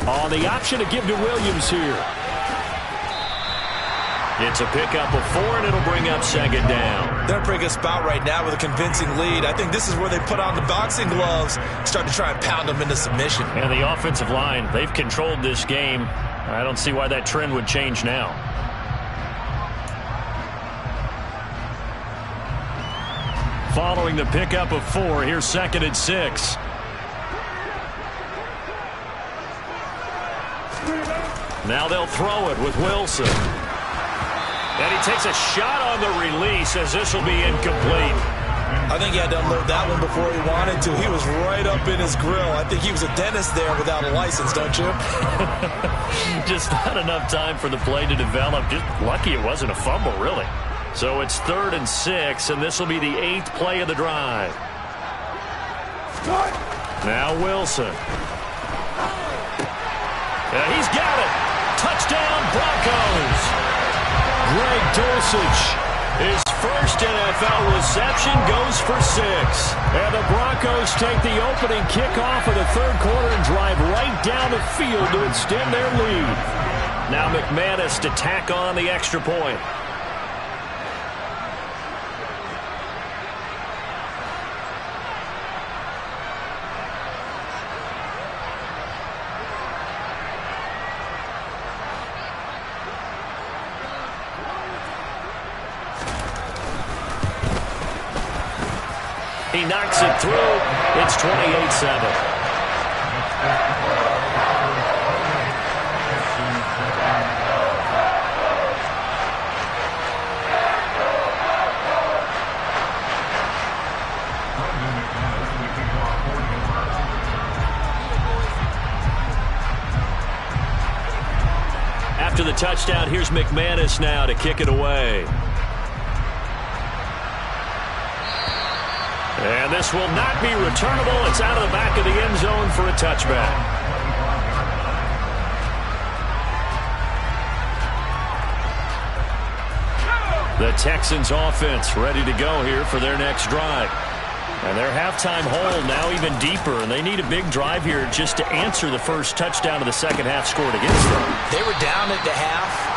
On the option to give to Williams here. It's a pickup of 4, and it'll bring up 2nd down. They're in a pretty good spot right now with a convincing lead. I think this is where they put on the boxing gloves, start to try and pound them into submission. And the offensive line, they've controlled this game. I don't see why that trend would change now. Following the pickup of 4, here's 2nd and 6. Now they'll throw it with Wilson. And he takes a shot on the release, as this will be incomplete. I think he had to unload that one before he wanted to. He was right up in his grill. I think he was a dentist there without a license, don't you? Just not enough time for the play to develop. Just lucky it wasn't a fumble, really. So it's 3rd and 6, and this will be the 8th play of the drive. Now Wilson. And he's got it. Touchdown, Broncos. Greg Dulcich, his first NFL reception, goes for 6. And the Broncos take the opening kickoff of the 3rd quarter and drive right down the field to extend their lead. Now McManus to tack on the extra point. He knocks it through. It's 28-7. After the touchdown, here's McManus now to kick it away. And this will not be returnable. It's out of the back of the end zone for a touchback. The Texans offense ready to go here for their next drive. And their halftime hole now even deeper, and they need a big drive here just to answer the first touchdown of the second half scored against them. They were down at the half.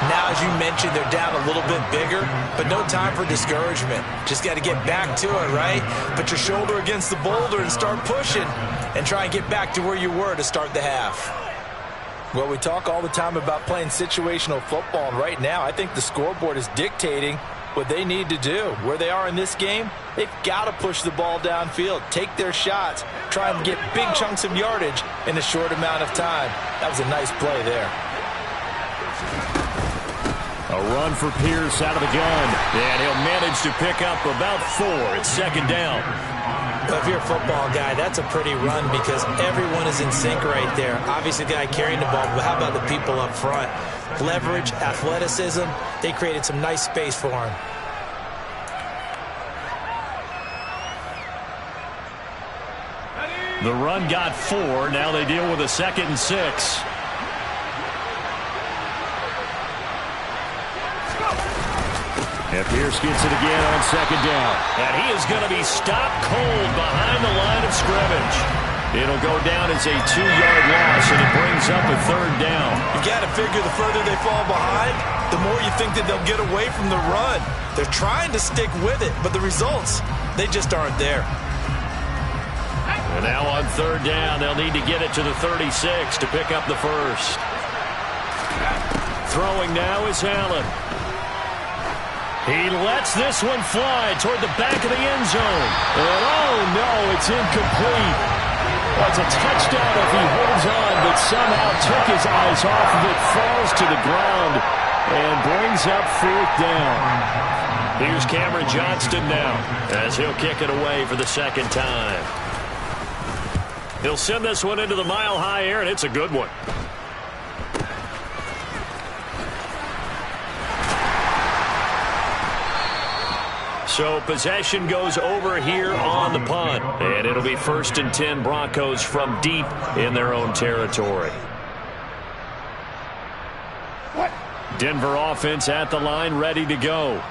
Now, as you mentioned, they're down a little bit bigger, but no time for discouragement. Just got to get back to it, right? Put your shoulder against the boulder and start pushing and try and get back to where you were to start the half. Well, we talk all the time about playing situational football, and right now I think the scoreboard is dictating what they need to do. Where they are in this game, they've got to push the ball downfield, take their shots, try and get big chunks of yardage in a short amount of time. That was a nice play there. A run for Pierce out of the gun, and he'll manage to pick up about 4. It's 2nd down. Well, if you're a football guy, that's a pretty run because everyone is in sync right there. Obviously, the guy carrying the ball, but how about the people up front? Leverage, athleticism, they created some nice space for him. The run got 4. Now they deal with a 2nd and 6. And Pierce gets it again on 2nd down. And he is going to be stopped cold behind the line of scrimmage. It'll go down as a 2-yard loss, and it brings up a 3rd down. You got to figure the further they fall behind, the more you think that they'll get away from the run. They're trying to stick with it, but the results, they just aren't there. And now on third down, they'll need to get it to the 36 to pick up the first. Throwing now is Allen. He lets this one fly toward the back of the end zone. And oh no, it's incomplete. Well, it's a touchdown if he holds on, but somehow took his eyes off of it, falls to the ground, and brings up fourth down. Here's Cameron Johnston now, as he'll kick it away for the second time. He'll send this one into the mile-high air, and it's a good one. So possession goes over here on the punt, and it'll be 1st and 10 Broncos from deep in their own territory. Denver offense at the line, ready to go.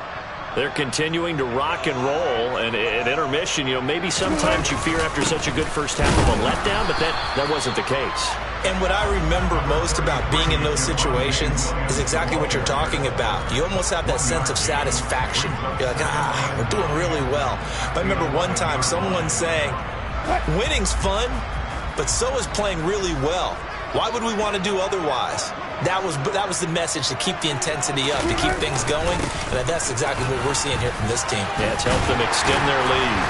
They're continuing to rock and roll, and at intermission, maybe sometimes you fear after such a good first half of a letdown, but that wasn't the case. And what I remember most about being in those situations is exactly what you're talking about. You almost have that sense of satisfaction. You're like, we're doing really well. I remember one time someone saying, winning's fun, but so is playing really well. Why would we want to do otherwise? That was the message, to keep the intensity up, to keep things going, and that's exactly what we're seeing here from this team. Yeah, it's helped them extend their lead.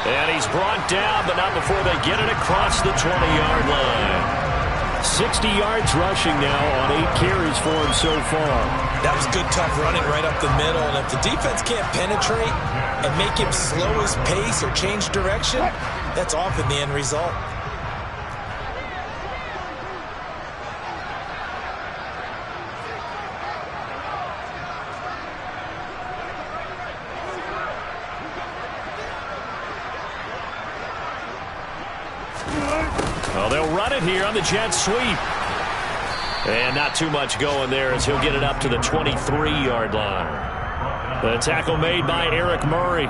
And he's brought down, but not before they get it across the 20-yard line. 60 yards rushing now on 8 carries for him so far. That was good, tough running right up the middle. And if the defense can't penetrate and make him slow his pace or change direction, that's often the end result. Well, they'll run it here on the jet sweep. And not too much going there as he'll get it up to the 23-yard line. The tackle made by Eric Murray.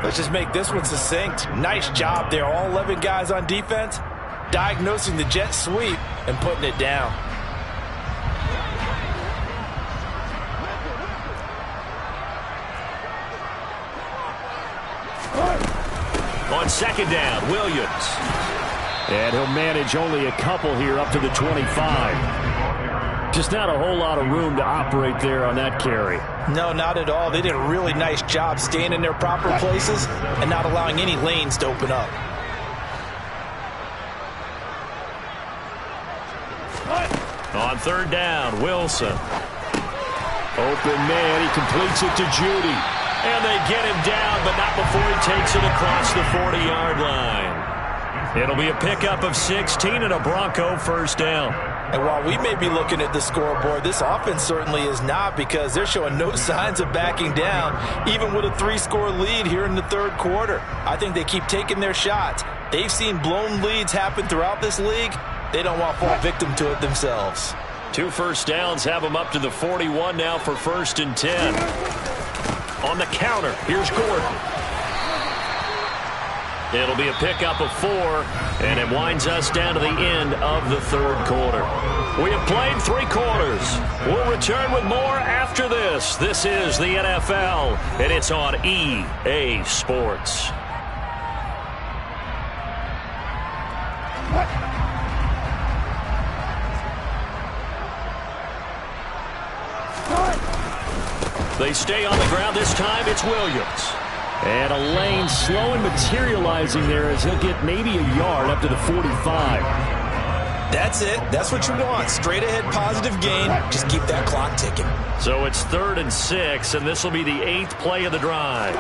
Let's just make this one succinct. Nice job there. All 11 guys on defense diagnosing the jet sweep and putting it down. On second down, Williams. And he'll manage only a couple here up to the 25. Just not a whole lot of room to operate there on that carry. No, not at all. They did a really nice job staying in their proper places and not allowing any lanes to open up. On third down, Wilson. Open man, he completes it to Judy. And they get him down, but not before he takes it across the 40-yard line. It'll be a pickup of 16 and a Bronco first down. And while we may be looking at the scoreboard, this offense certainly is not, because they're showing no signs of backing down, even with a 3-score lead here in the third quarter. I think they keep taking their shots. They've seen blown leads happen throughout this league. They don't want to fall victim to it themselves. 2 first downs have them up to the 41 now for 1st and 10. On the counter, here's Gordon. It'll be a pickup of 4, and it winds us down to the end of the third quarter. We have played 3 quarters. We'll return with more after this. This is the NFL, and it's on EA Sports. They stay on the ground. This time it's Williams. And a lane slow and materializing there as he'll get maybe a yard up to the 45. That's it. That's what you want. Straight ahead positive gain. Just keep that clock ticking. So it's 3rd and 6, and this will be the 8th play of the drive.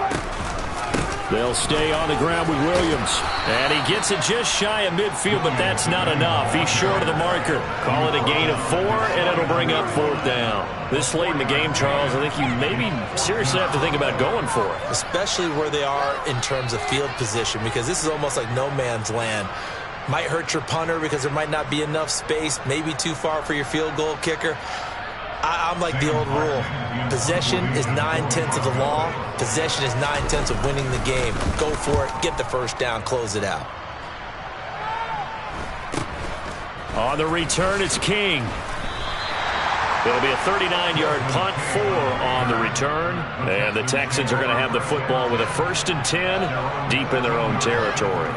They'll stay on the ground with Williams. And he gets it just shy of midfield, but that's not enough. He's short of the marker. Call it a gain of 4, and it'll bring up 4th down. This late in the game, Charles, I think you maybe seriously have to think about going for it. Especially where they are in terms of field position, because this is almost like no man's land. Might hurt your punter because there might not be enough space, maybe too far for your field goal kicker. I'm like the old rule. Possession is 9/10 of the law. Possession is 9/10 of winning the game. Go for it. Get the first down. Close it out. On the return, it's King. It'll be a 39-yard punt, 4 on the return. And the Texans are going to have the football with a 1st and 10 deep in their own territory.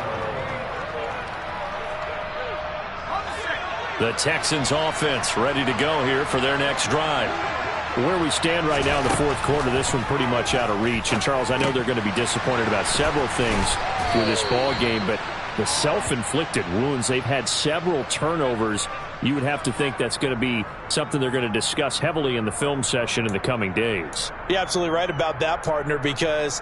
The Texans offense ready to go here for their next drive. Where we stand right now in the fourth quarter, this one pretty much out of reach. And, Charles, I know they're going to be disappointed about several things with this ball game, but the self-inflicted wounds, they've had several turnovers. You would have to think that's going to be something they're going to discuss heavily in the film session in the coming days. You're absolutely right about that, partner, because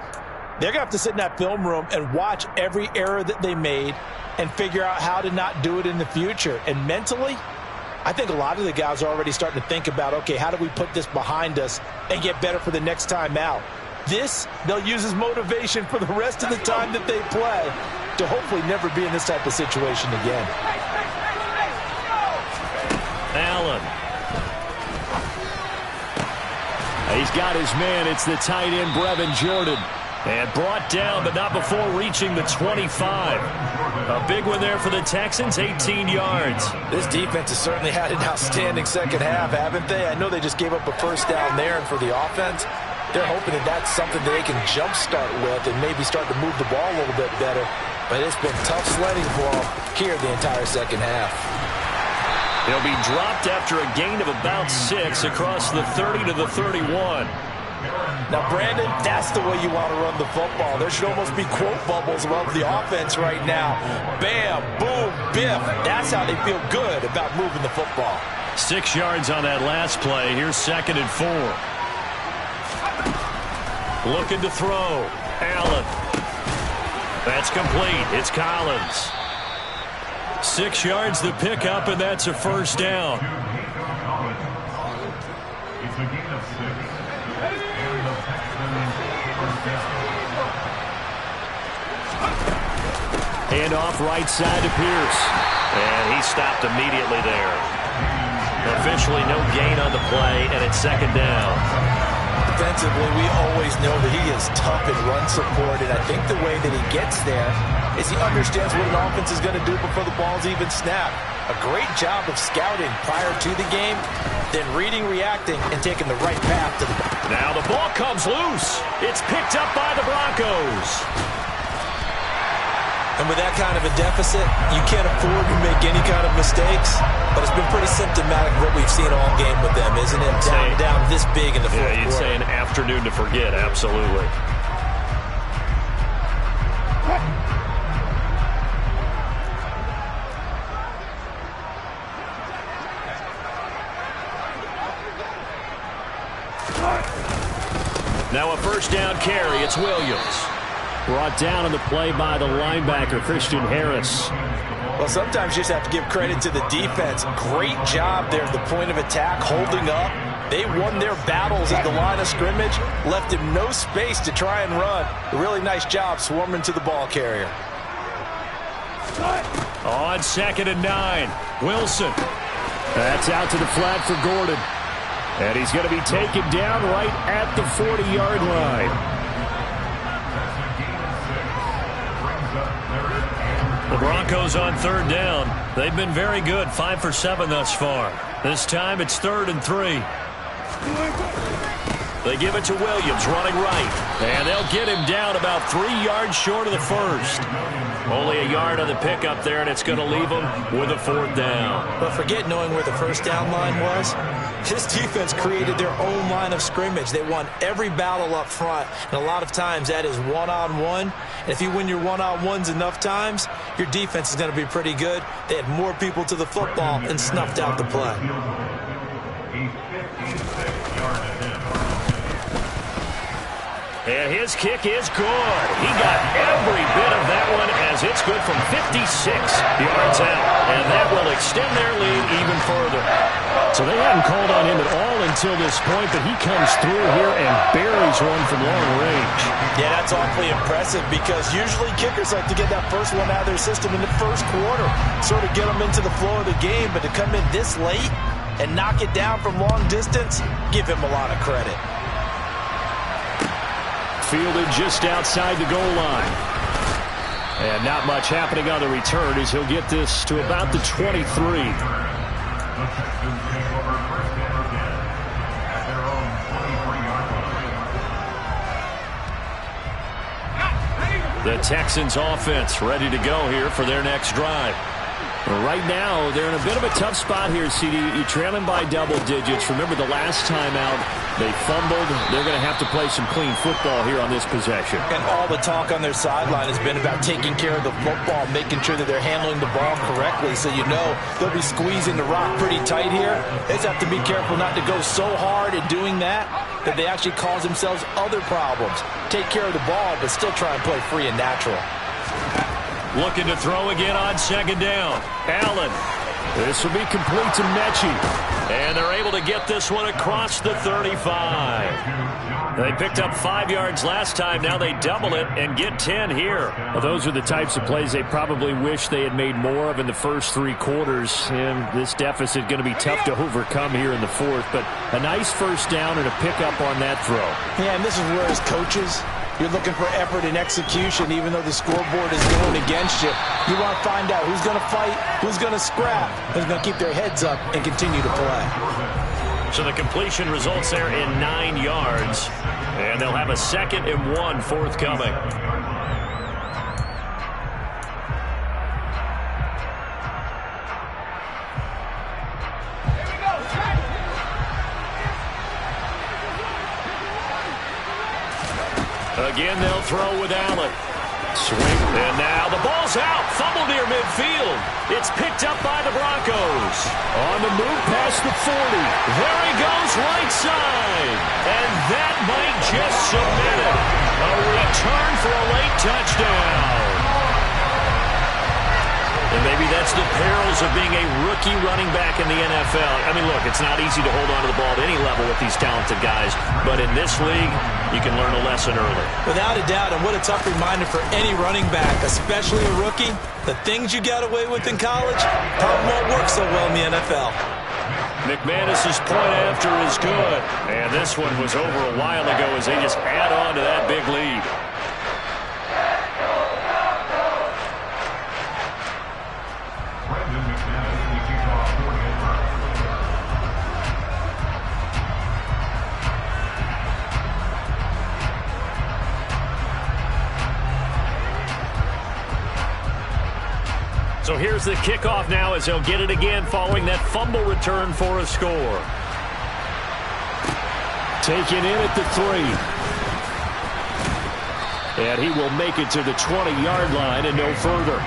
they're going to have to sit in that film room and watch every error that they made and figure out how to not do it in the future. And mentally, I think a lot of the guys are already starting to think about, okay, how do we put this behind us and get better for the next time out? This, they'll use as motivation for the rest of the time that they play to hopefully never be in this type of situation again. Allen. He's got his man. It's the tight end, Brevin Jordan. And brought down, but not before reaching the 25. A big one there for the Texans, 18 yards. This defense has certainly had an outstanding second half, haven't they? I know they just gave up a first down there, and for the offense, they're hoping that that's something that they can jumpstart with and maybe start to move the ball a little bit better. But it's been tough sledding for them here the entire second half. He'll be dropped after a gain of about 6 across the 30 to the 31. Now, Brandon, that's the way you want to run the football. There should almost be quote bubbles above the offense right now. Bam, boom, biff. That's how they feel good about moving the football. 6 yards on that last play. Here's 2nd and 4. Looking to throw. Allen. That's complete. It's Collins. 6 yards the pickup, and that's a first down. It's a gain of 6. And the Texans first down. Handoff right side to Pierce. And he stopped immediately there. Officially no gain on the play, and it's 2nd down. Defensively, we always know that he is tough in run support, and I think the way that he gets there is he understands what an offense is going to do before the ball's even snapped. A great job of scouting prior to the game, then reading, reacting, and taking the right path to the ball. Now the ball comes loose. It's picked up by the Broncos. And with that kind of a deficit, you can't afford to make any kind of mistakes. But it's been pretty symptomatic of what we've seen all game with them, isn't it? Down this big in the fourth quarter. You'd say an afternoon to forget, absolutely. Now a first down carry. It's Williams. Brought down on the play by the linebacker, Christian Harris. Well, sometimes you just have to give credit to the defense. Great job there at the point of attack, holding up. They won their battles at the line of scrimmage, left him no space to try and run. A really nice job swarming to the ball carrier. On 2nd and 9, Wilson. That's out to the flat for Gordon. And he's going to be taken down right at the 40-yard line. The Broncos on 3rd down. They've been very good, 5 for 7 thus far. This time it's 3rd and 3. They give it to Williams, running right. And they'll get him down about 3 yards short of the first. Only a yard on the pickup there, and it's going to leave them with a 4th down. But forget knowing where the first down line was. This defense created their own line of scrimmage. They won every battle up front, and a lot of times that is one-on-one. And if you win your one-on-ones enough times, your defense is going to be pretty good. They had more people to the football and snuffed out the play. And his kick is good. He got every bit of that one as it's good from 56 yards out. And that will extend their lead even further. So they hadn't called on him at all until this point, but he comes through here and buries one from long range. Yeah, that's awfully impressive because usually kickers like to get that first one out of their system in the first quarter, sort of get them into the flow of the game, but to come in this late and knock it down from long distance, give him a lot of credit. Fielded just outside the goal line. And not much happening on the return as he'll get this to about the 23. The Texans offense ready to go here for their next drive. Well, right now, they're in a bit of a tough spot here, CD. You're trailing by double digits. Remember the last time out, they fumbled. They're going to have to play some clean football here on this possession. And all the talk on their sideline has been about taking care of the football, making sure that they're handling the ball correctly. So you know they'll be squeezing the rock pretty tight here. They just have to be careful not to go so hard at doing that they actually cause themselves other problems. Take care of the ball, but still try and play free and natural. Looking to throw again on second down. Allen. This will be complete to Mechie. And they're able to get this one across the 35. They picked up 5 yards last time. Now they double it and get 10 here. Well, those are the types of plays they probably wish they had made more of in the first 3 quarters. And this deficit going to be tough to overcome here in the fourth. But a nice first down and a pickup on that throw. Yeah, and this is where as coaches, you're looking for effort and execution, even though the scoreboard is going against you. You want to find out who's going to fight, who's going to scrap, who's going to keep their heads up and continue to play. So the completion results there in 9 yards, and they'll have a 2nd and 1 forthcoming. Again, they'll throw with Allen. Swing, and now the ball's out. Fumble near midfield. It's picked up by the Broncos. On the move past the 40. There he goes, right side. And that might just submit it. A return for a late touchdown. And maybe that's the perils of being a rookie running back in the NFL. I mean, look, it's not easy to hold on to the ball at any level with these talented guys. But in this league, you can learn a lesson early. Without a doubt, and what a tough reminder for any running back, especially a rookie. The things you got away with in college probably won't work so well in the NFL. McManus's point after is good. And this one was over a while ago as they just add on to that big lead. So here's the kickoff now as they'll get it again following that fumble return for a score. Taken in at the 3. And he will make it to the 20-yard line and no further.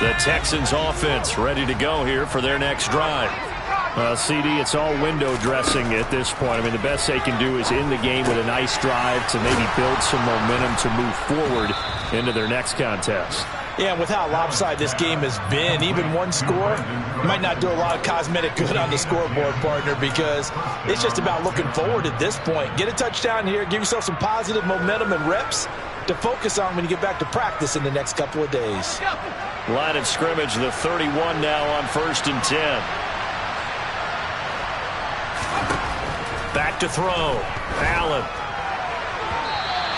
The Texans offense ready to go here for their next drive. CD, it's all window dressing at this point. I mean, the best they can do is end the game with a nice drive to maybe build some momentum to move forward into their next contest. Yeah, and with how lopsided this game has been, even one score might not do a lot of cosmetic good on the scoreboard, partner, because it's just about looking forward at this point. Get a touchdown here, give yourself some positive momentum and reps to focus on when you get back to practice in the next couple of days. Line of scrimmage, the 31 now on 1st and 10. Back to throw. Allen.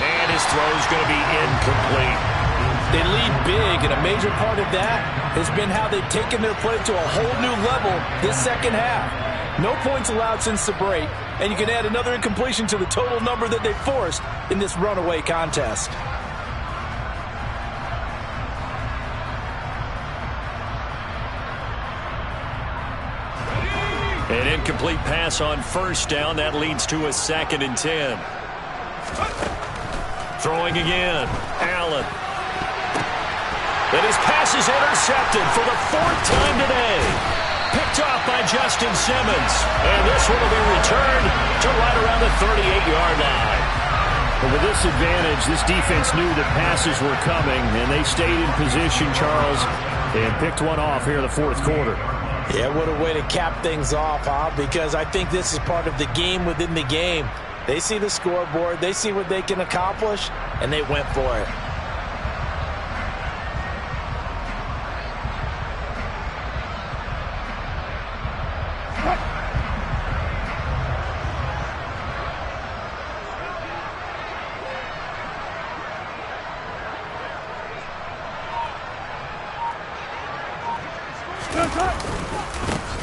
And his throw's going to be incomplete. They lead big, and a major part of that has been how they've taken their play to a whole new level this second half. No points allowed since the break, and you can add another incompletion to the total number that they forced in this runaway contest. An incomplete pass on 1st down. That leads to a 2nd and 10. Throwing again. Allen. And his pass is intercepted for the 4th time today. Picked off by Justin Simmons. And this one will be returned to right around the 38-yard line. But with this advantage, this defense knew that passes were coming, and they stayed in position, Charles, and picked one off here in the 4th quarter. Yeah, what a way to cap things off, huh? Because I think this is part of the game within the game. They see the scoreboard, they see what they can accomplish, and they went for it.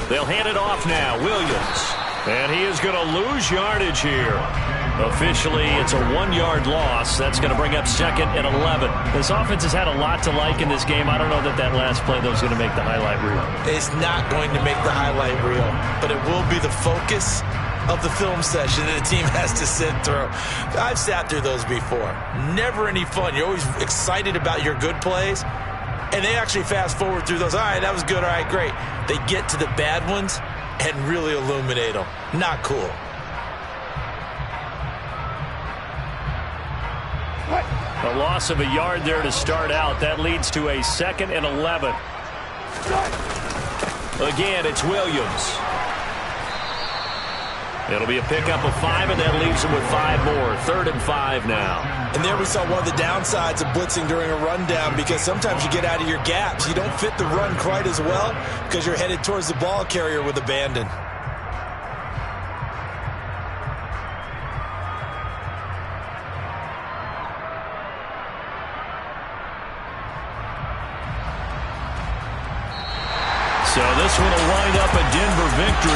They'll hand it off now. Williams. And he is going to lose yardage here. Officially, it's a 1-yard loss. That's going to bring up 2nd and 11. This offense has had a lot to like in this game. I don't know that last play, though, is going to make the highlight reel. It's not going to make the highlight reel, but it will be the focus of the film session that the team has to sit through. I've sat through those before. Never any fun. You're always excited about your good plays, and they actually fast forward through those. All right, that was good. All right, great. They get to the bad ones and really illuminate them. Not cool. A loss of a yard there to start out. That leads to a 2nd and 11. Again, it's Williams. It'll be a pickup of 5, and that leaves them with 5 more. 3rd and 5 now. And there we saw one of the downsides of blitzing during a rundown, because sometimes you get out of your gaps. You don't fit the run quite as well because you're headed towards the ball carrier with abandon. So this one will wind up a Denver victory.